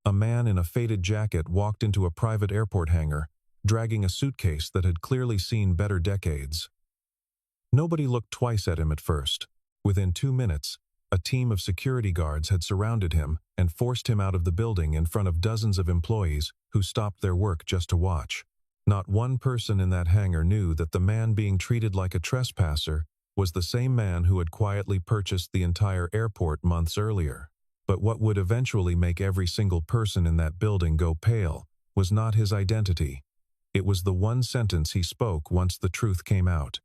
A man in a faded jacket walked into a private airport hangar, dragging a suitcase that had clearly seen better decades. Nobody looked twice at him at first. Within 2 minutes, a team of security guards had surrounded him and forced him out of the building in front of dozens of employees who stopped their work just to watch. Not one person in that hangar knew that the man being treated like a trespasser was the same man who had quietly purchased the entire airport months earlier. But what would eventually make every single person in that building go pale was not his identity. It was the one sentence he spoke once the truth came out.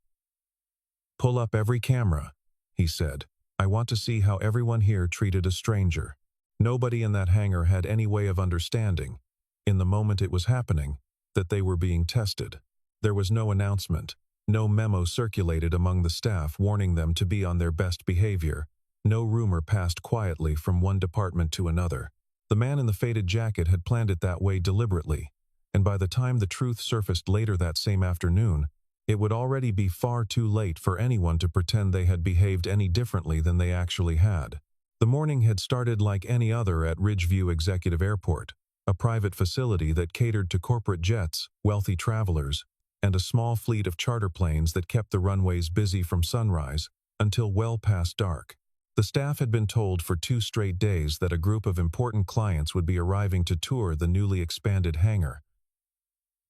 "Pull up every camera," he said. "I want to see how everyone here treated a stranger." Nobody in that hangar had any way of understanding, in the moment it was happening, that they were being tested. There was no announcement, no memo circulated among the staff warning them to be on their best behavior. No rumor passed quietly from one department to another. The man in the faded jacket had planned it that way deliberately, and by the time the truth surfaced later that same afternoon, it would already be far too late for anyone to pretend they had behaved any differently than they actually had. The morning had started like any other at Ridgeview Executive Airport, a private facility that catered to corporate jets, wealthy travelers, and a small fleet of charter planes that kept the runways busy from sunrise until well past dark. The staff had been told for 2 straight days that a group of important clients would be arriving to tour the newly expanded hangar.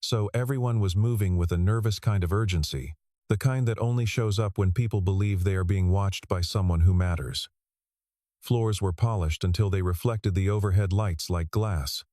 So everyone was moving with a nervous kind of urgency, the kind that only shows up when people believe they are being watched by someone who matters. Floors were polished until they reflected the overhead lights like glass.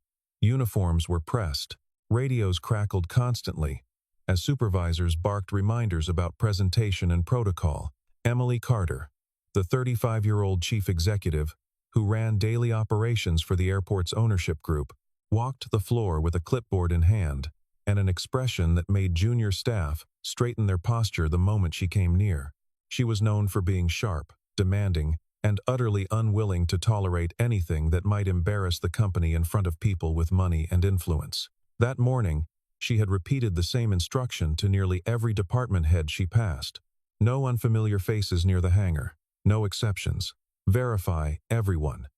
Uniforms were pressed. Radios crackled constantly as supervisors barked reminders about presentation and protocol. Emily Carter, the 35-year-old chief executive, who ran daily operations for the airport's ownership group, walked the floor with a clipboard in hand and an expression that made junior staff straighten their posture the moment she came near. She was known for being sharp, demanding, and utterly unwilling to tolerate anything that might embarrass the company in front of people with money and influence. That morning, she had repeated the same instruction to nearly every department head she passed. No unfamiliar faces near the hangar. No exceptions. Verify everyone.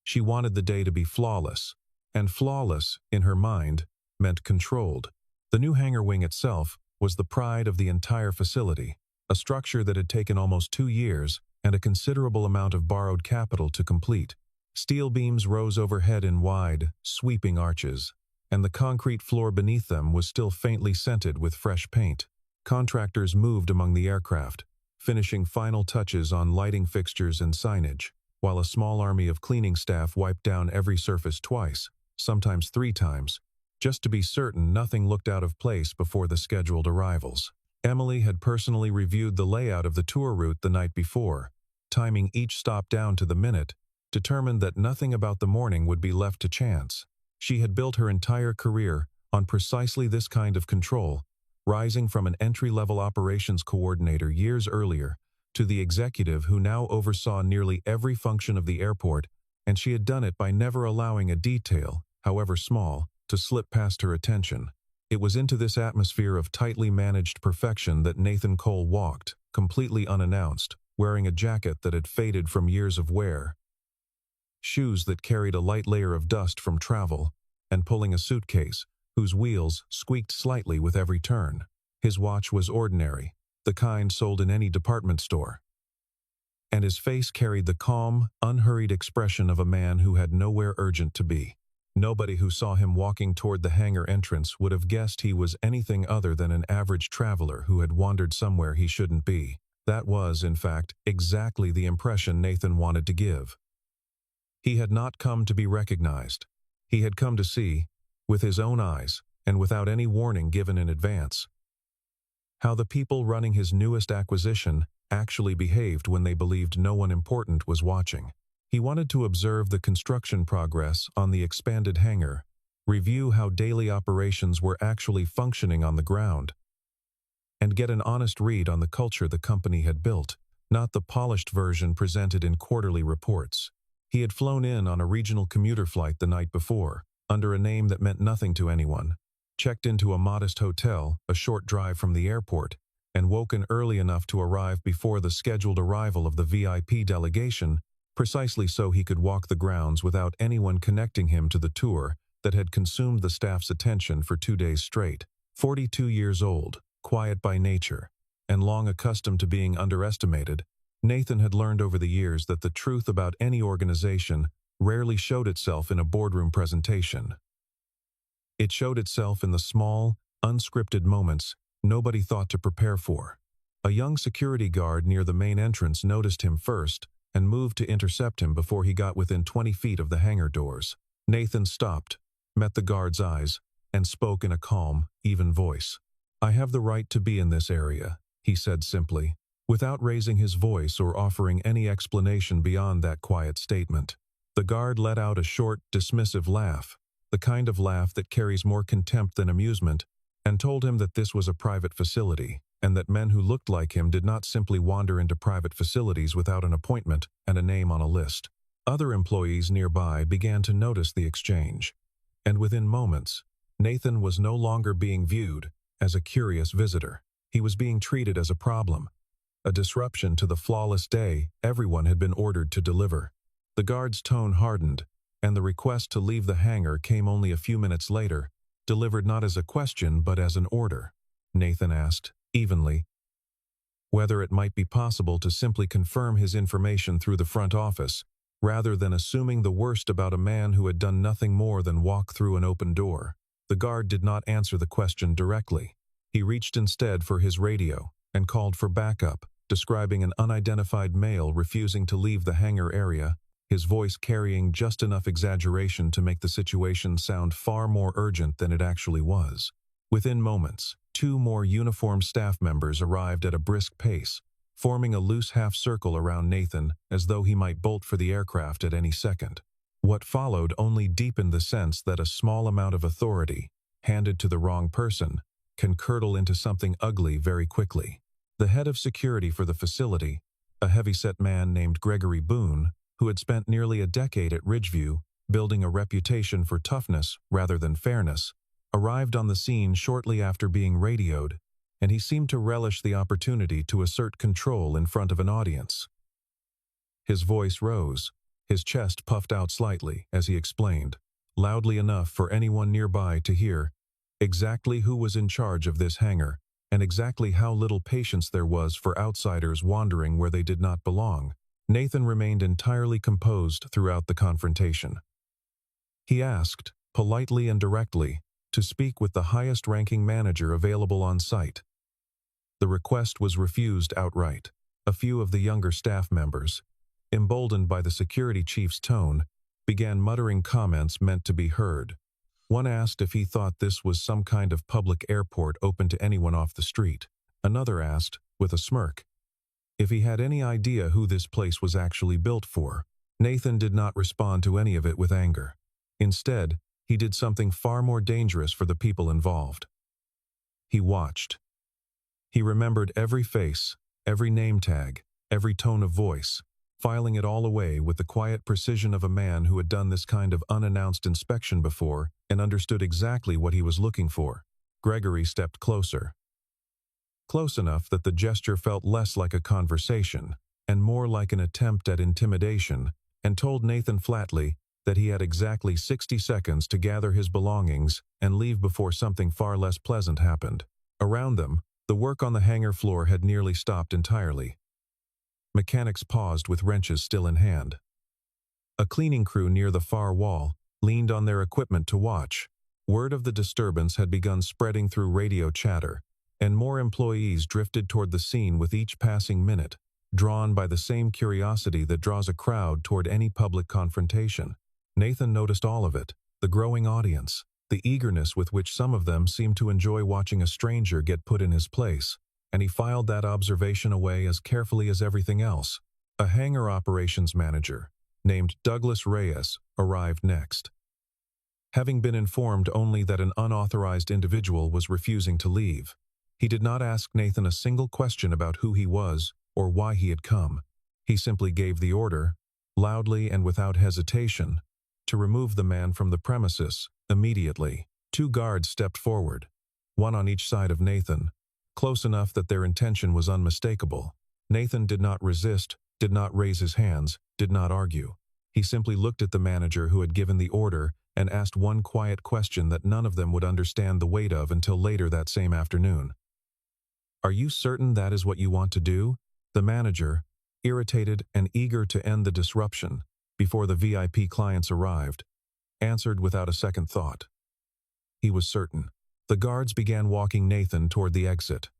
She wanted the day to be flawless, and flawless, in her mind, meant controlled. The new hangar wing itself was the pride of the entire facility, a structure that had taken almost 2 years and a considerable amount of borrowed capital to complete. Steel beams rose overhead in wide, sweeping arches, and the concrete floor beneath them was still faintly scented with fresh paint. Contractors moved among the aircraft, finishing final touches on lighting fixtures and signage, while a small army of cleaning staff wiped down every surface twice, sometimes 3 times, just to be certain nothing looked out of place before the scheduled arrivals. Emily had personally reviewed the layout of the tour route the night before, timing each stop down to the minute, determined that nothing about the morning would be left to chance. She had built her entire career on precisely this kind of control, rising from an entry-level operations coordinator years earlier to the executive who now oversaw nearly every function of the airport, and she had done it by never allowing a detail, however small, to slip past her attention. It was into this atmosphere of tightly managed perfection that Nathan Cole walked, completely unannounced, wearing a jacket that had faded from years of wear, shoes that carried a light layer of dust from travel, and pulling a suitcase whose wheels squeaked slightly with every turn. His watch was ordinary, the kind sold in any department store, and his face carried the calm, unhurried expression of a man who had nowhere urgent to be. Nobody who saw him walking toward the hangar entrance would have guessed he was anything other than an average traveler who had wandered somewhere he shouldn't be. That was, in fact, exactly the impression Nathan wanted to give. He had not come to be recognized. He had come to see, with his own eyes, and without any warning given in advance, how the people running his newest acquisition actually behaved when they believed no one important was watching. He wanted to observe the construction progress on the expanded hangar, review how daily operations were actually functioning on the ground, and get an honest read on the culture the company had built, not the polished version presented in quarterly reports. He had flown in on a regional commuter flight the night before, under a name that meant nothing to anyone, checked into a modest hotel a short drive from the airport, and woken early enough to arrive before the scheduled arrival of the VIP delegation, precisely so he could walk the grounds without anyone connecting him to the tour that had consumed the staff's attention for 2 days straight. 42 years old, quiet by nature, and long accustomed to being underestimated, Nathan had learned over the years that the truth about any organization rarely showed itself in a boardroom presentation. It showed itself in the small, unscripted moments nobody thought to prepare for. A young security guard near the main entrance noticed him first and moved to intercept him before he got within 20 feet of the hangar doors. Nathan stopped, met the guard's eyes, and spoke in a calm, even voice. "I have the right to be in this area," he said simply, without raising his voice or offering any explanation beyond that quiet statement. The guard let out a short, dismissive laugh, the kind of laugh that carries more contempt than amusement, and told him that this was a private facility, and that men who looked like him did not simply wander into private facilities without an appointment and a name on a list. Other employees nearby began to notice the exchange, and within moments, Nathan was no longer being viewed as a curious visitor. He was being treated as a problem, a disruption to the flawless day everyone had been ordered to deliver. The guard's tone hardened, and the request to leave the hangar came only a few minutes later, delivered not as a question but as an order. Nathan asked, evenly, whether it might be possible to simply confirm his information through the front office, rather than assuming the worst about a man who had done nothing more than walk through an open door. The guard did not answer the question directly. He reached instead for his radio and called for backup, describing an unidentified male refusing to leave the hangar area, his voice carrying just enough exaggeration to make the situation sound far more urgent than it actually was. Within moments, 2 more uniformed staff members arrived at a brisk pace, forming a loose half-circle around Nathan as though he might bolt for the aircraft at any second. What followed only deepened the sense that a small amount of authority, handed to the wrong person, can curdle into something ugly very quickly. The head of security for the facility, a heavy-set man named Gregory Boone, who had spent nearly a decade at Ridgeview, building a reputation for toughness rather than fairness, arrived on the scene shortly after being radioed, and he seemed to relish the opportunity to assert control in front of an audience. His voice rose, his chest puffed out slightly as he explained, loudly enough for anyone nearby to hear, exactly who was in charge of this hangar, and exactly how little patience there was for outsiders wandering where they did not belong. Nathan remained entirely composed throughout the confrontation. He asked, politely and directly, to speak with the highest-ranking manager available on site. The request was refused outright. A few of the younger staff members, emboldened by the security chief's tone, began muttering comments meant to be heard. One asked if he thought this was some kind of public airport open to anyone off the street. Another asked, with a smirk, if he had any idea who this place was actually built for. Nathan did not respond to any of it with anger. Instead, he did something far more dangerous for the people involved. He watched. He remembered every face, every name tag, every tone of voice, filing it all away with the quiet precision of a man who had done this kind of unannounced inspection before and understood exactly what he was looking for. Gregory stepped closer. Close enough that the gesture felt less like a conversation and more like an attempt at intimidation, and told Nathan flatly that he had exactly 60 seconds to gather his belongings and leave before something far less pleasant happened. Around them, the work on the hangar floor had nearly stopped entirely. Mechanics paused with wrenches still in hand. A cleaning crew near the far wall leaned on their equipment to watch. Word of the disturbance had begun spreading through radio chatter, and more employees drifted toward the scene with each passing minute, drawn by the same curiosity that draws a crowd toward any public confrontation. Nathan noticed all of it, the growing audience, the eagerness with which some of them seemed to enjoy watching a stranger get put in his place, and he filed that observation away as carefully as everything else. A hangar operations manager, named Douglas Reyes, arrived next. Having been informed only that an unauthorized individual was refusing to leave, he did not ask Nathan a single question about who he was or why he had come. He simply gave the order, loudly and without hesitation, to remove the man from the premises immediately. 2 guards stepped forward, one on each side of Nathan, close enough that their intention was unmistakable. Nathan did not resist did not raise his hands, did not argue. He simply looked at the manager who had given the order and asked one quiet question that none of them would understand the weight of until later that same afternoon. "Are you certain that is what you want to do?" The manager, irritated and eager to end the disruption before the VIP clients arrived, answered without a second thought. He was certain. The guards began walking Nathan toward the exit.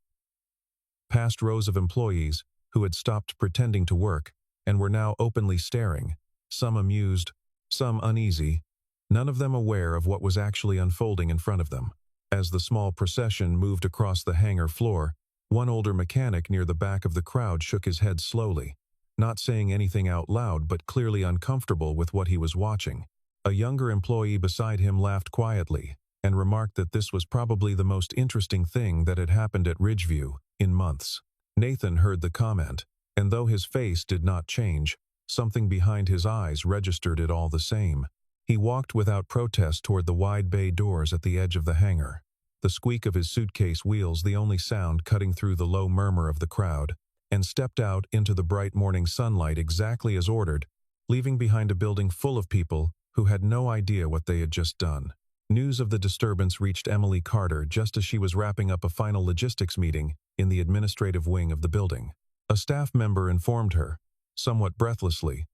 Past rows of employees who had stopped pretending to work and were now openly staring, some amused, some uneasy, none of them aware of what was actually unfolding in front of them. As the small procession moved across the hangar floor, one older mechanic near the back of the crowd shook his head slowly, not saying anything out loud but clearly uncomfortable with what he was watching. A younger employee beside him laughed quietly and remarked that this was probably the most interesting thing that had happened at Ridgeview in months. Nathan heard the comment, and though his face did not change, something behind his eyes registered it all the same. He walked without protest toward the wide bay doors at the edge of the hangar, the squeak of his suitcase wheels the only sound cutting through the low murmur of the crowd, and stepped out into the bright morning sunlight exactly as ordered, leaving behind a building full of people who had no idea what they had just done. News of the disturbance reached Emily Carter just as she was wrapping up a final logistics meeting in the administrative wing of the building. A staff member informed her, somewhat breathlessly,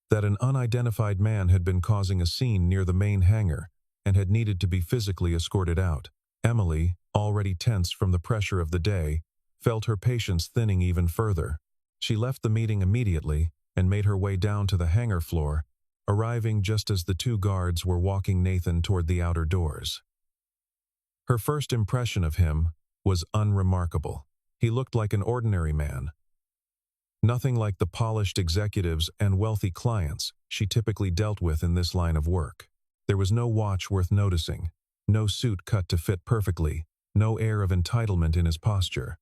that an unidentified man had been causing a scene near the main hangar and had needed to be physically escorted out. Emily, already tense from the pressure of the day, felt her patience thinning even further. She left the meeting immediately and made her way down to the hangar floor, arriving just as the two guards were walking Nathan toward the outer doors. Her first impression of him was unremarkable. He looked like an ordinary man. Nothing like the polished executives and wealthy clients she typically dealt with in this line of work. There was no watch worth noticing, no suit cut to fit perfectly, no air of entitlement in his posture.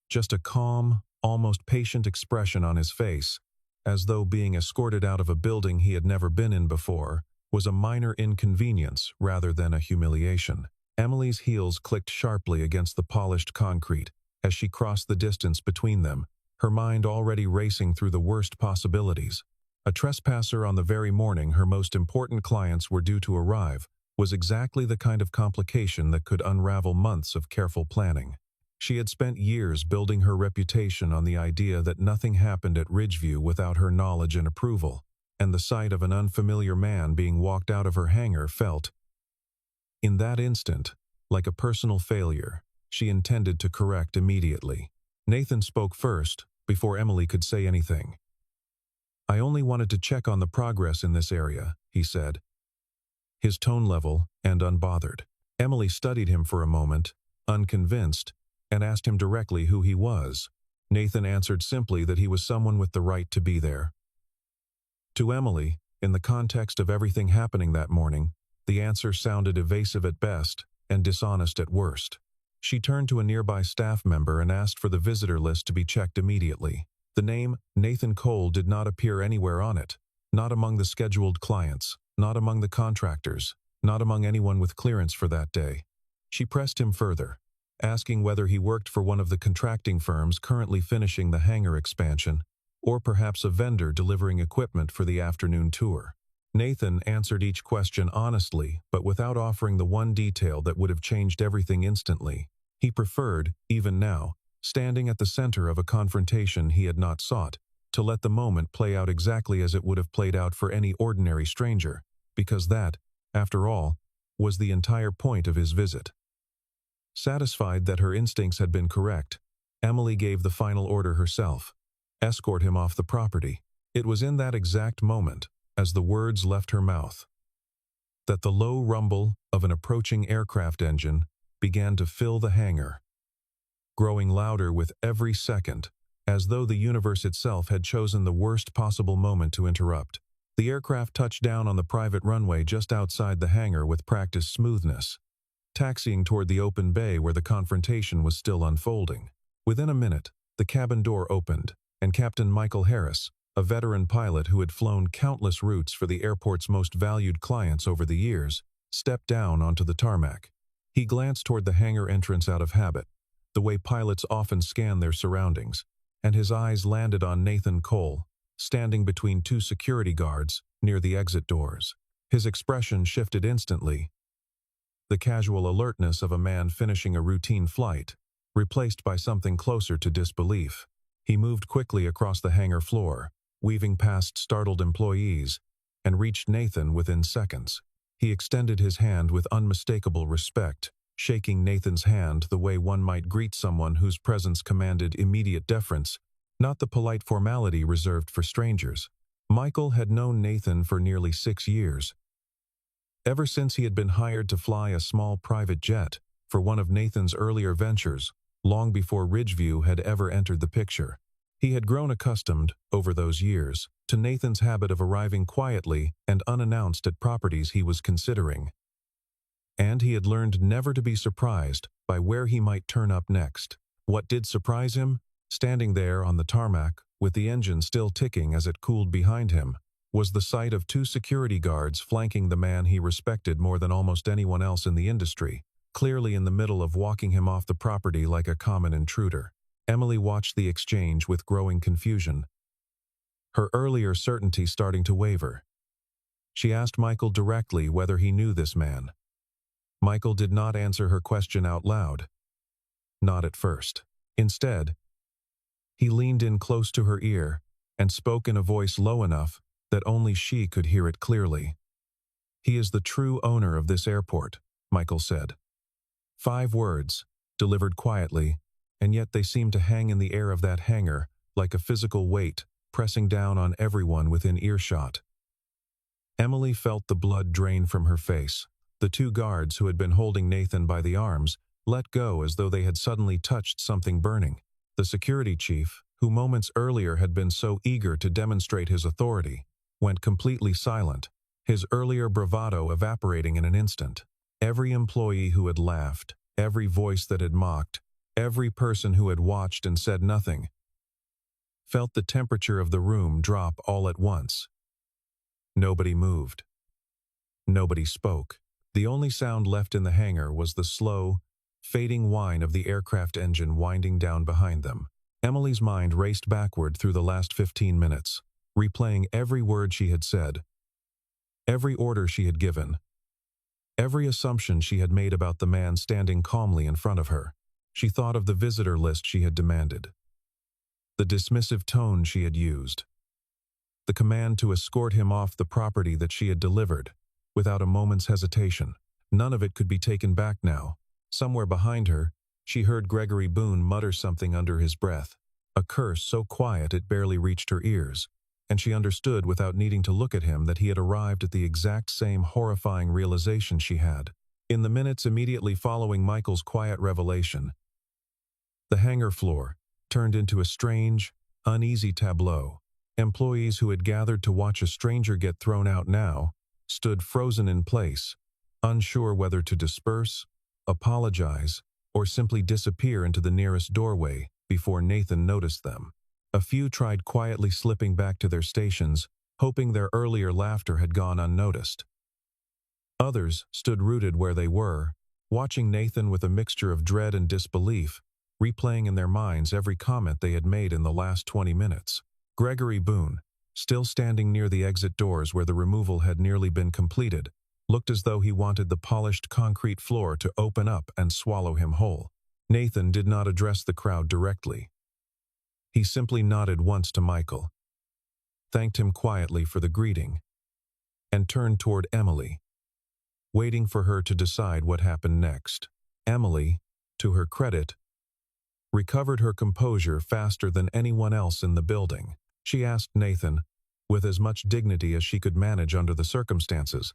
Just a calm, almost patient expression on his face, as though being escorted out of a building he had never been in before was a minor inconvenience rather than a humiliation. Emily's heels clicked sharply against the polished concrete as she crossed the distance between them, her mind already racing through the worst possibilities. A trespasser on the very morning her most important clients were due to arrive was exactly the kind of complication that could unravel months of careful planning. She had spent years building her reputation on the idea that nothing happened at Ridgeview without her knowledge and approval, and the sight of an unfamiliar man being walked out of her hangar felt, in that instant, like a personal failure she intended to correct immediately. Nathan spoke first, before Emily could say anything. "I only wanted to check on the progress in this area," he said, his tone level and unbothered. Emily studied him for a moment, unconvinced, and asked him directly who he was. Nathan answered simply that he was someone with the right to be there. To Emily, in the context of everything happening that morning, the answer sounded evasive at best and dishonest at worst. She turned to a nearby staff member and asked for the visitor list to be checked immediately. The name Nathan Cole did not appear anywhere on it, not among the scheduled clients, not among the contractors, not among anyone with clearance for that day. She pressed him further, asking whether he worked for one of the contracting firms currently finishing the hangar expansion, or perhaps a vendor delivering equipment for the afternoon tour. Nathan answered each question honestly, but without offering the one detail that would have changed everything instantly. He preferred, even now, standing at the center of a confrontation he had not sought, to let the moment play out exactly as it would have played out for any ordinary stranger, because that, after all, was the entire point of his visit. Satisfied that her instincts had been correct, Emily gave the final order herself: escort him off the property. It was in that exact moment, as the words left her mouth, that the low rumble of an approaching aircraft engine began to fill the hangar, growing louder with every second, as though the universe itself had chosen the worst possible moment to interrupt. The aircraft touched down on the private runway just outside the hangar with practiced smoothness, taxiing toward the open bay where the confrontation was still unfolding. Within a minute, the cabin door opened, and Captain Michael Harris, a veteran pilot who had flown countless routes for the airport's most valued clients over the years, stepped down onto the tarmac. He glanced toward the hangar entrance out of habit, the way pilots often scan their surroundings, and his eyes landed on Nathan Cole, standing between two security guards near the exit doors. His expression shifted instantly, the casual alertness of a man finishing a routine flight, replaced by something closer to disbelief. He moved quickly across the hangar floor, weaving past startled employees, and reached Nathan within seconds. He extended his hand with unmistakable respect, shaking Nathan's hand the way one might greet someone whose presence commanded immediate deference, not the polite formality reserved for strangers. Michael had known Nathan for nearly 6 years. Ever since he had been hired to fly a small private jet for one of Nathan's earlier ventures, long before Ridgeview had ever entered the picture. He had grown accustomed, over those years, to Nathan's habit of arriving quietly and unannounced at properties he was considering. And he had learned never to be surprised by where he might turn up next. What did surprise him? Standing there on the tarmac, with the engine still ticking as it cooled behind him, was the sight of 2 security guards flanking the man he respected more than almost anyone else in the industry, clearly in the middle of walking him off the property like a common intruder. Emily watched the exchange with growing confusion, her earlier certainty starting to waver. She asked Michael directly whether he knew this man. Michael did not answer her question out loud. Not at first. Instead, he leaned in close to her ear and spoke in a voice low enough that only she could hear it clearly. "He is the true owner of this airport," Michael said. 5 words, delivered quietly, and yet they seemed to hang in the air of that hangar like a physical weight, pressing down on everyone within earshot. Emily felt the blood drain from her face. The 2 guards who had been holding Nathan by the arms let go as though they had suddenly touched something burning. The security chief, who moments earlier had been so eager to demonstrate his authority, went completely silent, his earlier bravado evaporating in an instant. Every employee who had laughed, every voice that had mocked, every person who had watched and said nothing, felt the temperature of the room drop all at once. Nobody moved. Nobody spoke. The only sound left in the hangar was the slow, fading whine of the aircraft engine winding down behind them. Emily's mind raced backward through the last 15 minutes, replaying every word she had said, every order she had given, every assumption she had made about the man standing calmly in front of her. She thought of the visitor list she had demanded, the dismissive tone she had used, the command to escort him off the property that she had delivered, without a moment's hesitation. None of it could be taken back now. Somewhere behind her, she heard Gregory Boone mutter something under his breath, a curse so quiet it barely reached her ears, and she understood without needing to look at him that he had arrived at the exact same horrifying realization she had. In the minutes immediately following Michael's quiet revelation, the hangar floor turned into a strange, uneasy tableau. Employees who had gathered to watch a stranger get thrown out now stood frozen in place, unsure whether to disperse, apologize, or simply disappear into the nearest doorway before Nathan noticed them. A few tried quietly slipping back to their stations, hoping their earlier laughter had gone unnoticed. Others stood rooted where they were, watching Nathan with a mixture of dread and disbelief, replaying in their minds every comment they had made in the last 20 minutes. Gregory Boone, still standing near the exit doors where the removal had nearly been completed, looked as though he wanted the polished concrete floor to open up and swallow him whole. Nathan did not address the crowd directly. He simply nodded once to Michael, thanked him quietly for the greeting, and turned toward Emily, waiting for her to decide what happened next. Emily, to her credit, recovered her composure faster than anyone else in the building. She asked Nathan, with as much dignity as she could manage under the circumstances,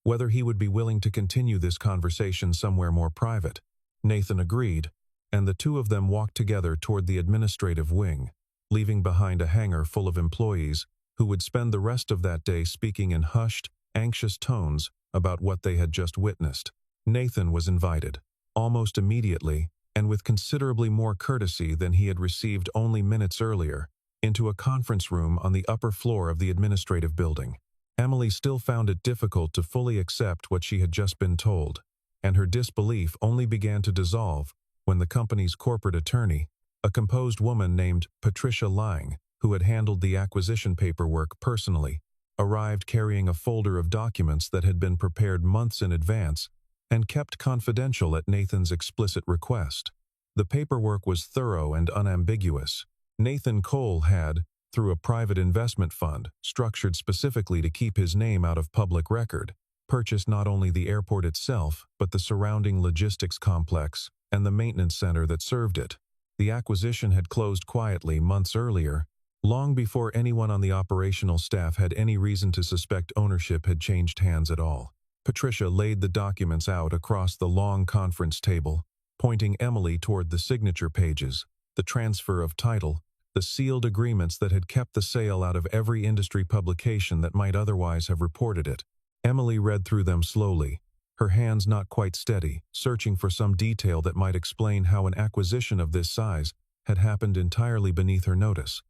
whether he would be willing to continue this conversation somewhere more private. Nathan agreed, and the 2 of them walked together toward the administrative wing, leaving behind a hangar full of employees who would spend the rest of that day speaking in hushed, anxious tones about what they had just witnessed. Nathan was invited, almost immediately, and with considerably more courtesy than he had received only minutes earlier, into a conference room on the upper floor of the administrative building. Emily still found it difficult to fully accept what she had just been told, and her disbelief only began to dissolve when the company's corporate attorney, A composed woman named Patricia Lang, who had handled the acquisition paperwork personally, arrived carrying a folder of documents that had been prepared months in advance and kept confidential at Nathan's explicit request. The paperwork was thorough and unambiguous. Nathan Cole had, through a private investment fund structured specifically to keep his name out of public record, purchased not only the airport itself but the surrounding logistics complex and the maintenance center that served it. The acquisition had closed quietly months earlier, long before anyone on the operational staff had any reason to suspect ownership had changed hands at all. Patricia laid the documents out across the long conference table, pointing Emily toward the signature pages, the transfer of title, the sealed agreements that had kept the sale out of every industry publication that might otherwise have reported it. Emily read through them slowly, her hands not quite steady, searching for some detail that might explain how an acquisition of this size had happened entirely beneath her notice.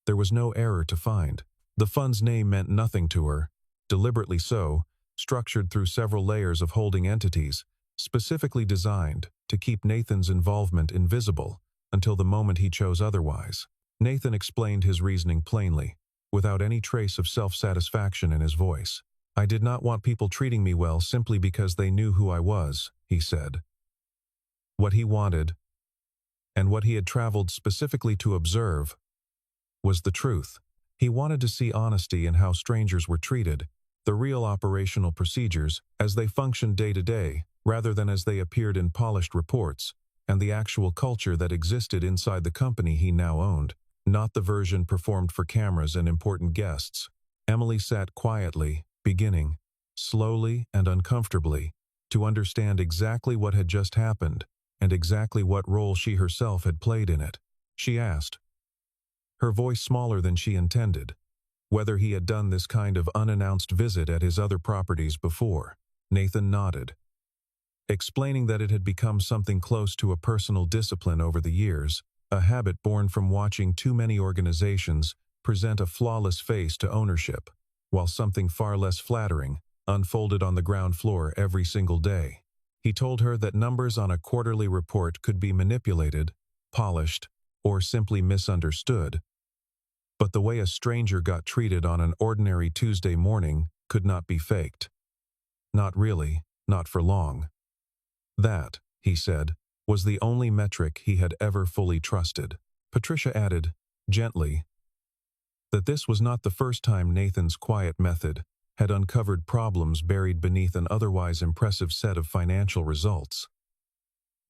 There was no error to find. The fund's name meant nothing to her, deliberately so, structured through several layers of holding entities, specifically designed to keep Nathan's involvement invisible until the moment he chose otherwise. Nathan explained his reasoning plainly, without any trace of self-satisfaction in his voice. "I did not want people treating me well simply because they knew who I was," he said. What he wanted, and what he had traveled specifically to observe, was the truth. He wanted to see honesty in how strangers were treated, the real operational procedures as they functioned day to day, rather than as they appeared in polished reports, and the actual culture that existed inside the company he now owned, not the version performed for cameras and important guests. Emily sat quietly, beginning, slowly and uncomfortably, to understand exactly what had just happened and exactly what role she herself had played in it. She asked, her voice smaller than she intended, whether he had done this kind of unannounced visit at his other properties before. Nathan nodded, explaining that it had become something close to a personal discipline over the years, a habit born from watching too many organizations present a flawless face to ownership, while something far less flattering unfolded on the ground floor every single day. He told her that numbers on a quarterly report could be manipulated, polished, or simply misunderstood, but the way a stranger got treated on an ordinary Tuesday morning could not be faked. Not really, not for long. That, he said, was the only metric he had ever fully trusted. Patricia added, gently, that this was not the first time Nathan's quiet method had uncovered problems buried beneath an otherwise impressive set of financial results,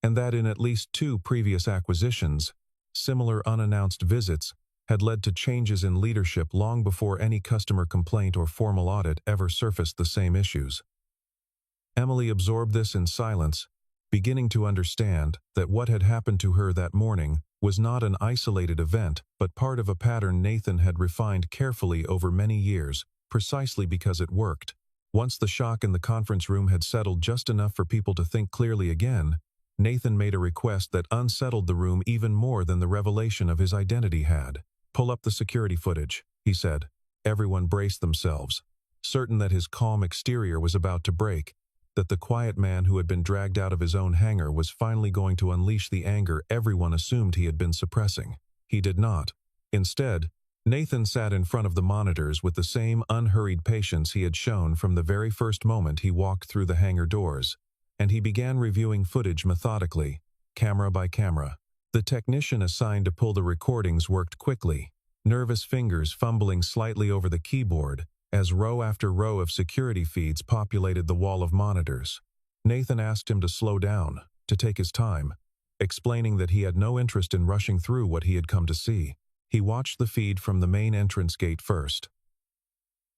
and that in at least 2 previous acquisitions, similar unannounced visits had led to changes in leadership long before any customer complaint or formal audit ever surfaced the same issues. Emily absorbed this in silence, beginning to understand that what had happened to her that morning was not an isolated event but part of a pattern Nathan had refined carefully over many years, precisely because it worked. Once the shock in the conference room had settled just enough for people to think clearly again, Nathan made a request that unsettled the room even more than the revelation of his identity had. "Pull up the security footage," he said. Everyone braced themselves, certain that his calm exterior was about to break, that the quiet man who had been dragged out of his own hangar was finally going to unleash the anger everyone assumed he had been suppressing. He did not. Instead, Nathan sat in front of the monitors with the same unhurried patience he had shown from the very first moment he walked through the hangar doors, and he began reviewing footage methodically, camera by camera. The technician assigned to pull the recordings worked quickly, nervous fingers fumbling slightly over the keyboard as row after row of security feeds populated the wall of monitors. Nathan asked him to slow down, to take his time, explaining that he had no interest in rushing through what he had come to see. He watched the feed from the main entrance gate first,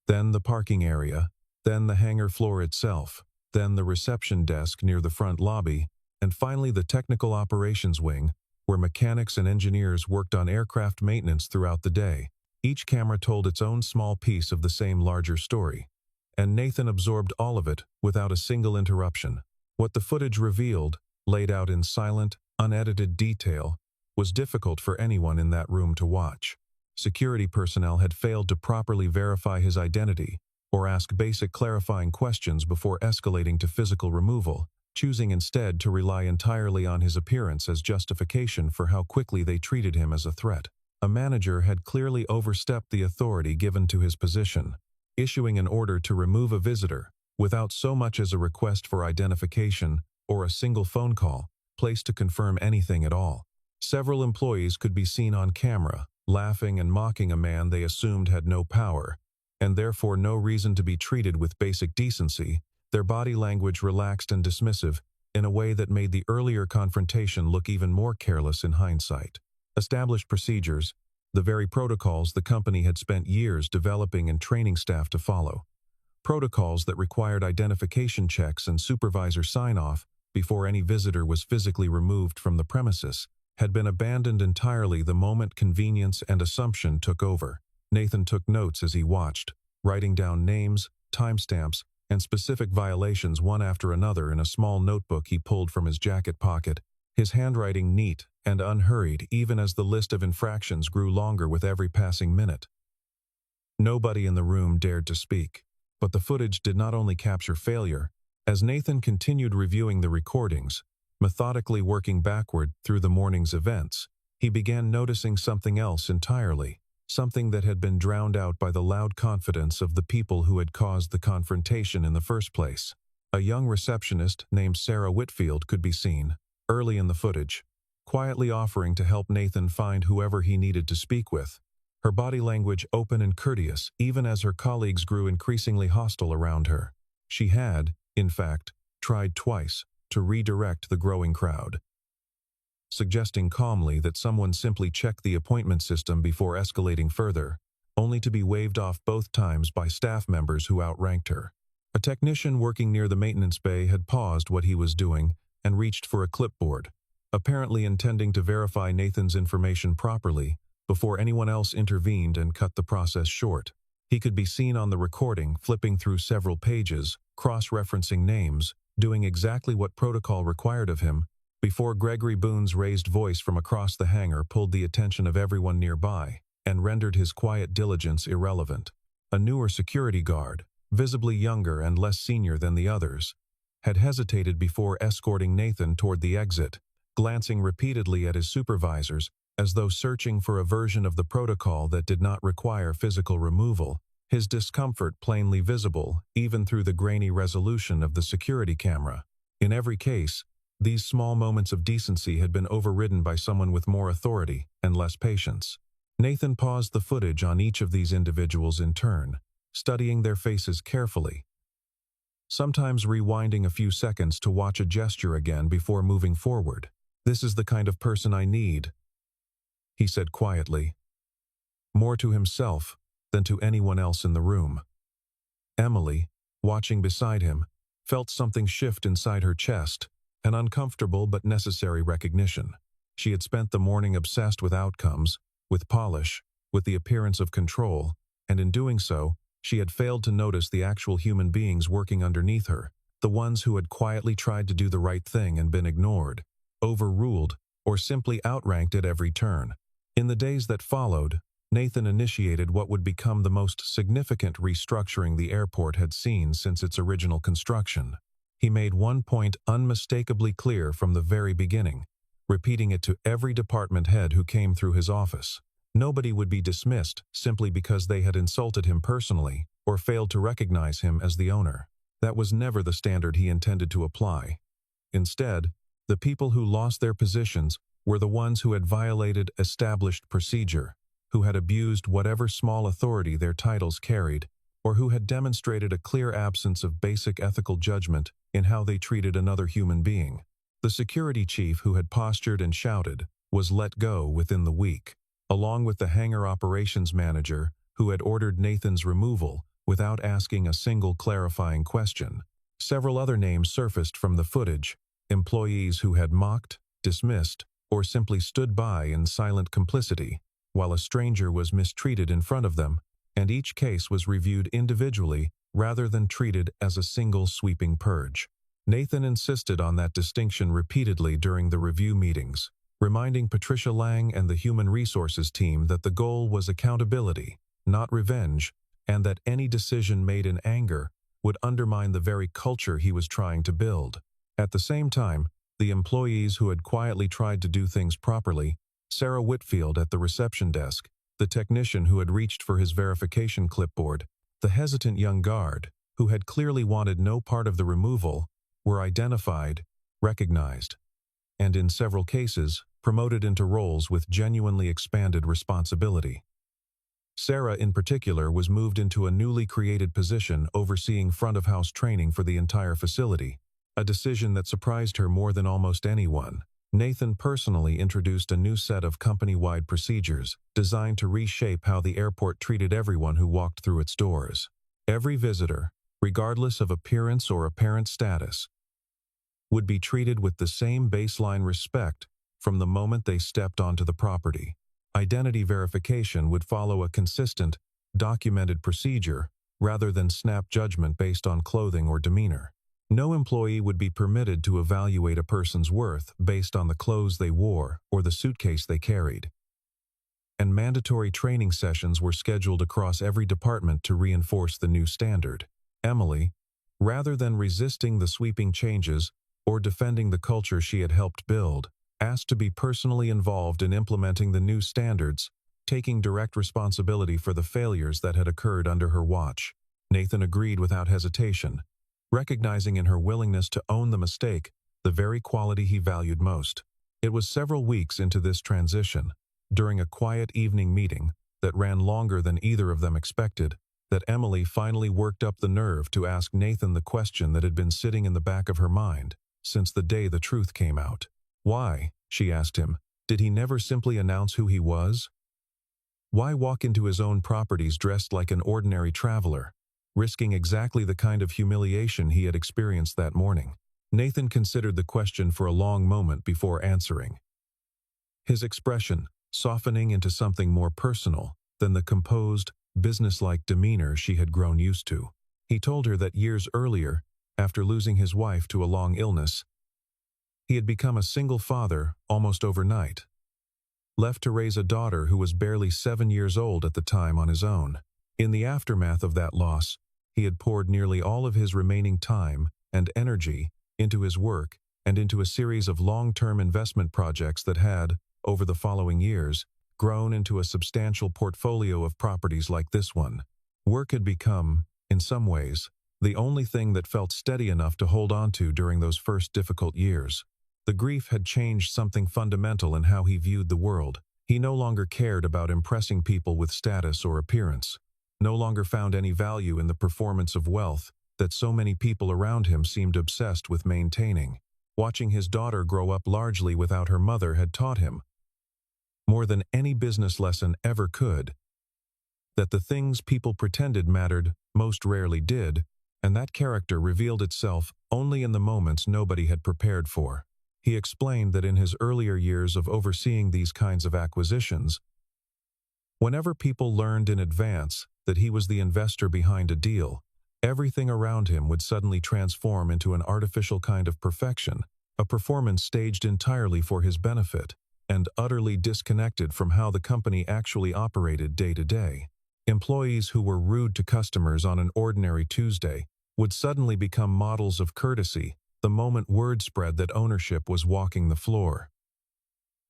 then the parking area, then the hangar floor itself, then the reception desk near the front lobby, and finally the technical operations wing, where mechanics and engineers worked on aircraft maintenance throughout the day. Each camera told its own small piece of the same larger story, and Nathan absorbed all of it without a single interruption. What the footage revealed, laid out in silent, unedited detail, was difficult for anyone in that room to watch. Security personnel had failed to properly verify his identity or ask basic clarifying questions before escalating to physical removal, choosing instead to rely entirely on his appearance as justification for how quickly they treated him as a threat. A manager had clearly overstepped the authority given to his position, issuing an order to remove a visitor without so much as a request for identification or a single phone call placed to confirm anything at all. Several employees could be seen on camera, laughing and mocking a man they assumed had no power, and therefore no reason to be treated with basic decency, their body language relaxed and dismissive in a way that made the earlier confrontation look even more careless in hindsight. Established procedures, the very protocols the company had spent years developing and training staff to follow. Protocols that required identification checks and supervisor sign-off before any visitor was physically removed from the premises, had been abandoned entirely the moment convenience and assumption took over. Nathan took notes as he watched, writing down names, timestamps, and specific violations one after another in a small notebook he pulled from his jacket pocket, his handwriting neat and unhurried even as the list of infractions grew longer with every passing minute. Nobody in the room dared to speak, but the footage did not only capture failure. As Nathan continued reviewing the recordings, methodically working backward through the morning's events, he began noticing something else entirely, something that had been drowned out by the loud confidence of the people who had caused the confrontation in the first place. A young receptionist named Sarah Whitfield could be seen, early in the footage, quietly offering to help Nathan find whoever he needed to speak with, her body language open and courteous even as her colleagues grew increasingly hostile around her. She had, in fact, tried twice to redirect the growing crowd, suggesting calmly that someone simply check the appointment system before escalating further, only to be waved off both times by staff members who outranked her. A technician working near the maintenance bay had paused what he was doing and reached for a clipboard, apparently intending to verify Nathan's information properly before anyone else intervened and cut the process short. He could be seen on the recording flipping through several pages, cross-referencing names, doing exactly what protocol required of him, before Gregory Boone's raised voice from across the hangar pulled the attention of everyone nearby and rendered his quiet diligence irrelevant. A newer security guard, visibly younger and less senior than the others, had hesitated before escorting Nathan toward the exit, glancing repeatedly at his supervisors as though searching for a version of the protocol that did not require physical removal, his discomfort plainly visible even through the grainy resolution of the security camera. In every case, these small moments of decency had been overridden by someone with more authority and less patience. Nathan paused the footage on each of these individuals in turn, studying their faces carefully, sometimes rewinding a few seconds to watch a gesture again before moving forward. "This is the kind of person I need," he said quietly, more to himself than to anyone else in the room. Emily, watching beside him, felt something shift inside her chest, an uncomfortable but necessary recognition. She had spent the morning obsessed with outcomes, with polish, with the appearance of control, and in doing so, she had failed to notice the actual human beings working underneath her, the ones who had quietly tried to do the right thing and been ignored, overruled, or simply outranked at every turn. In the days that followed, Nathan initiated what would become the most significant restructuring the airport had seen since its original construction. He made one point unmistakably clear from the very beginning, repeating it to every department head who came through his office. Nobody would be dismissed simply because they had insulted him personally or failed to recognize him as the owner. That was never the standard he intended to apply. Instead, the people who lost their positions were the ones who had violated established procedure, who had abused whatever small authority their titles carried, or who had demonstrated a clear absence of basic ethical judgment in how they treated another human being. The security chief who had postured and shouted was let go within the week, along with the hangar operations manager who had ordered Nathan's removal without asking a single clarifying question. Several other names surfaced from the footage, employees who had mocked, dismissed, or simply stood by in silent complicity, while a stranger was mistreated in front of them, and each case was reviewed individually rather than treated as a single sweeping purge. Nathan insisted on that distinction repeatedly during the review meetings, reminding Patricia Lang and the Human Resources team that the goal was accountability, not revenge, and that any decision made in anger would undermine the very culture he was trying to build. At the same time, the employees who had quietly tried to do things properly, Sarah Whitfield at the reception desk, the technician who had reached for his verification clipboard, the hesitant young guard, who had clearly wanted no part of the removal, were identified, recognized, and in several cases, promoted into roles with genuinely expanded responsibility. Sarah, in particular, was moved into a newly created position overseeing front-of-house training for the entire facility, a decision that surprised her more than almost anyone. Nathan personally introduced a new set of company-wide procedures designed to reshape how the airport treated everyone who walked through its doors. Every visitor, regardless of appearance or apparent status, would be treated with the same baseline respect from the moment they stepped onto the property. Identity verification would follow a consistent, documented procedure rather than snap judgment based on clothing or demeanor. No employee would be permitted to evaluate a person's worth based on the clothes they wore or the suitcase they carried. And mandatory training sessions were scheduled across every department to reinforce the new standard. Emily, rather than resisting the sweeping changes or defending the culture she had helped build, asked to be personally involved in implementing the new standards, taking direct responsibility for the failures that had occurred under her watch. Nathan agreed without hesitation, recognizing in her willingness to own the mistake the very quality he valued most. It was several weeks into this transition, during a quiet evening meeting that ran longer than either of them expected, that Emily finally worked up the nerve to ask Nathan the question that had been sitting in the back of her mind since the day the truth came out. Why, she asked him, did he never simply announce who he was? Why walk into his own properties dressed like an ordinary traveler, risking exactly the kind of humiliation he had experienced that morning? Nathan considered the question for a long moment before answering, his expression softening into something more personal than the composed, businesslike demeanor she had grown used to. He told her that years earlier, after losing his wife to a long illness, he had become a single father almost overnight, left to raise a daughter who was barely 7 years old at the time on his own. In the aftermath of that loss, he had poured nearly all of his remaining time and energy into his work and into a series of long-term investment projects that had, over the following years, grown into a substantial portfolio of properties like this one. Work had become, in some ways, the only thing that felt steady enough to hold on to during those first difficult years. The grief had changed something fundamental in how he viewed the world. He no longer cared about impressing people with status or appearance, no longer found any value in the performance of wealth that so many people around him seemed obsessed with maintaining. Watching his daughter grow up largely without her mother had taught him, more than any business lesson ever could, that the things people pretended mattered most rarely did, and that character revealed itself only in the moments nobody had prepared for. He explained that in his earlier years of overseeing these kinds of acquisitions, whenever people learned in advance that he was the investor behind a deal, everything around him would suddenly transform into an artificial kind of perfection, a performance staged entirely for his benefit, and utterly disconnected from how the company actually operated day to day. Employees who were rude to customers on an ordinary Tuesday would suddenly become models of courtesy the moment word spread that ownership was walking the floor.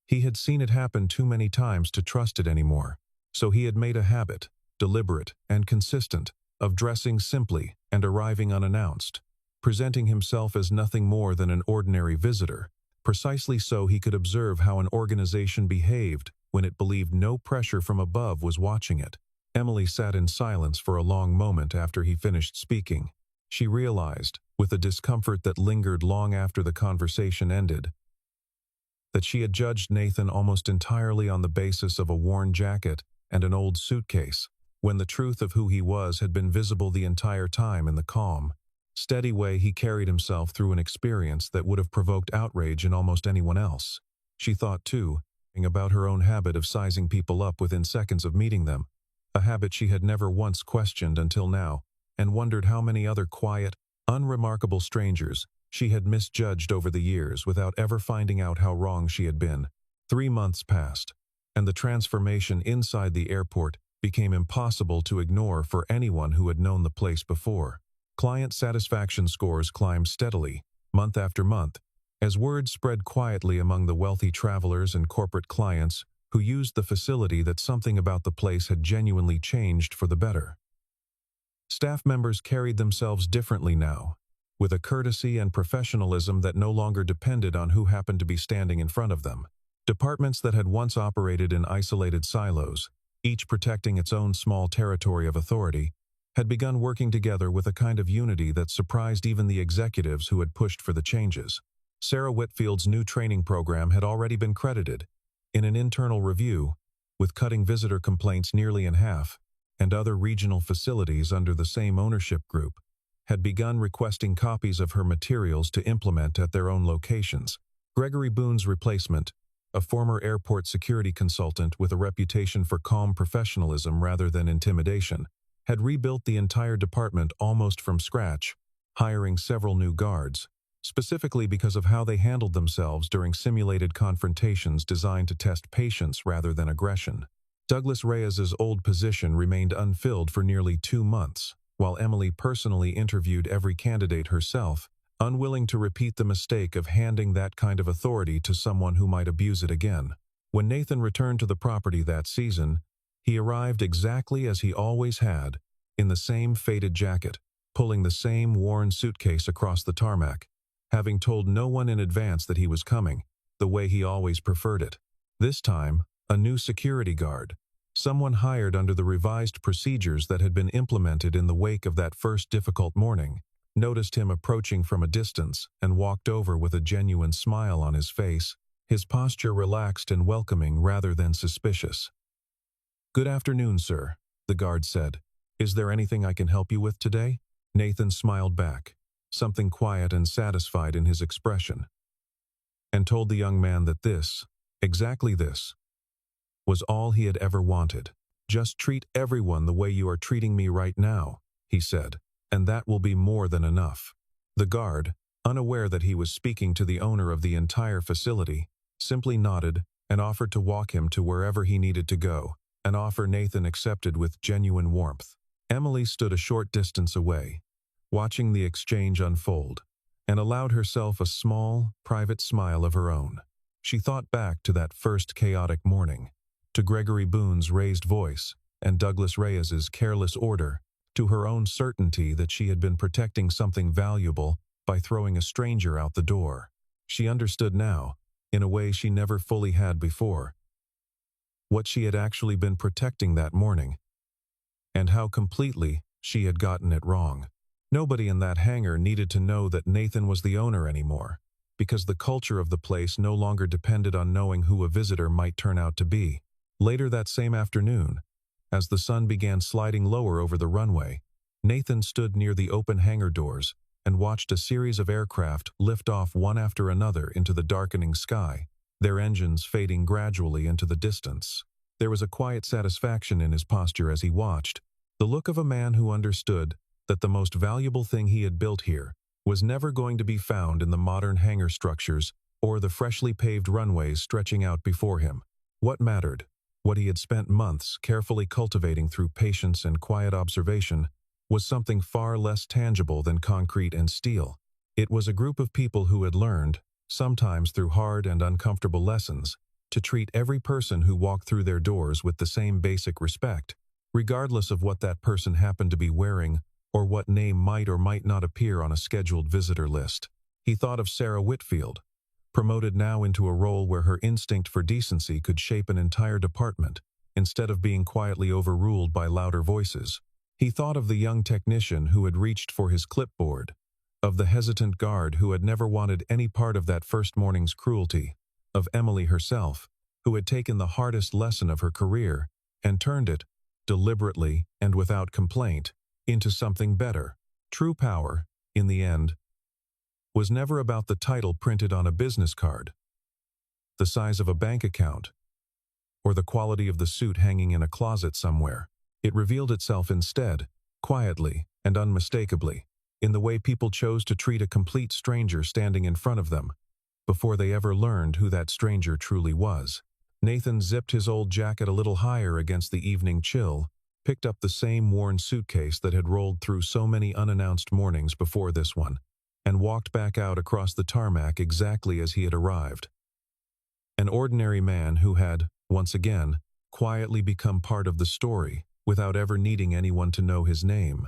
He had seen it happen too many times to trust it anymore, so he had made a habit, deliberate and consistent, of dressing simply and arriving unannounced, presenting himself as nothing more than an ordinary visitor, precisely so he could observe how an organization behaved when it believed no pressure from above was watching it. Emily sat in silence for a long moment after he finished speaking. She realized, with a discomfort that lingered long after the conversation ended, that she had judged Nathan almost entirely on the basis of a worn jacket and an old suitcase, when the truth of who he was had been visible the entire time in the calm, steady way he carried himself through an experience that would have provoked outrage in almost anyone else. She thought, too, about her own habit of sizing people up within seconds of meeting them, a habit she had never once questioned until now, and wondered how many other quiet, unremarkable strangers she had misjudged over the years without ever finding out how wrong she had been. 3 months passed, and the transformation inside the airport became impossible to ignore for anyone who had known the place before. Client satisfaction scores climbed steadily, month after month, as word spread quietly among the wealthy travelers and corporate clients who used the facility that something about the place had genuinely changed for the better. Staff members carried themselves differently now, with a courtesy and professionalism that no longer depended on who happened to be standing in front of them. Departments that had once operated in isolated silos, each protecting its own small territory of authority, had begun working together with a kind of unity that surprised even the executives who had pushed for the changes. Sarah Whitfield's new training program had already been credited, in an internal review, with cutting visitor complaints nearly in half, and other regional facilities under the same ownership group had begun requesting copies of her materials to implement at their own locations. Gregory Boone's replacement, a former airport security consultant with a reputation for calm professionalism rather than intimidation, had rebuilt the entire department almost from scratch, hiring several new guards, specifically because of how they handled themselves during simulated confrontations designed to test patience rather than aggression. Douglas Reyes's old position remained unfilled for nearly 2 months, while Emily personally interviewed every candidate herself, unwilling to repeat the mistake of handing that kind of authority to someone who might abuse it again. When Nathan returned to the property that season, he arrived exactly as he always had, in the same faded jacket, pulling the same worn suitcase across the tarmac, having told no one in advance that he was coming, the way he always preferred it. This time, a new security guard, someone hired under the revised procedures that had been implemented in the wake of that first difficult morning, noticed him approaching from a distance and walked over with a genuine smile on his face, his posture relaxed and welcoming rather than suspicious. "Good afternoon, sir," the guard said. "Is there anything I can help you with today?" Nathan smiled back, something quiet and satisfied in his expression, and told the young man that this, exactly this, was all he had ever wanted. "Just treat everyone the way you are treating me right now," he said, "and that will be more than enough." The guard, unaware that he was speaking to the owner of the entire facility, simply nodded and offered to walk him to wherever he needed to go, an offer Nathan accepted with genuine warmth. Emily stood a short distance away, watching the exchange unfold, and allowed herself a small, private smile of her own. She thought back to that first chaotic morning, to Gregory Boone's raised voice and Douglas Reyes's careless order, to her own certainty that she had been protecting something valuable by throwing a stranger out the door. She understood now, in a way she never fully had before, what she had actually been protecting that morning, and how completely she had gotten it wrong. Nobody in that hangar needed to know that Nathan was the owner anymore, because the culture of the place no longer depended on knowing who a visitor might turn out to be. Later that same afternoon, as the sun began sliding lower over the runway, Nathan stood near the open hangar doors and watched a series of aircraft lift off one after another into the darkening sky, their engines fading gradually into the distance. There was a quiet satisfaction in his posture as he watched, the look of a man who understood that the most valuable thing he had built here was never going to be found in the modern hangar structures or the freshly paved runways stretching out before him. What mattered, what he had spent months carefully cultivating through patience and quiet observation, was something far less tangible than concrete and steel. It was a group of people who had learned, sometimes through hard and uncomfortable lessons, to treat every person who walked through their doors with the same basic respect, regardless of what that person happened to be wearing or what name might or might not appear on a scheduled visitor list. He thought of Sarah Whitfield, promoted now into a role where her instinct for decency could shape an entire department, instead of being quietly overruled by louder voices. He thought of the young technician who had reached for his clipboard, of the hesitant guard who had never wanted any part of that first morning's cruelty, of Emily herself, who had taken the hardest lesson of her career and turned it, deliberately and without complaint, into something better. True power, in the end, was never about the title printed on a business card, the size of a bank account, or the quality of the suit hanging in a closet somewhere. It revealed itself instead, quietly and unmistakably, in the way people chose to treat a complete stranger standing in front of them, before they ever learned who that stranger truly was. Nathan zipped his old jacket a little higher against the evening chill, picked up the same worn suitcase that had rolled through so many unannounced mornings before this one, and walked back out across the tarmac exactly as he had arrived. An ordinary man who had, once again, quietly become part of the story without ever needing anyone to know his name.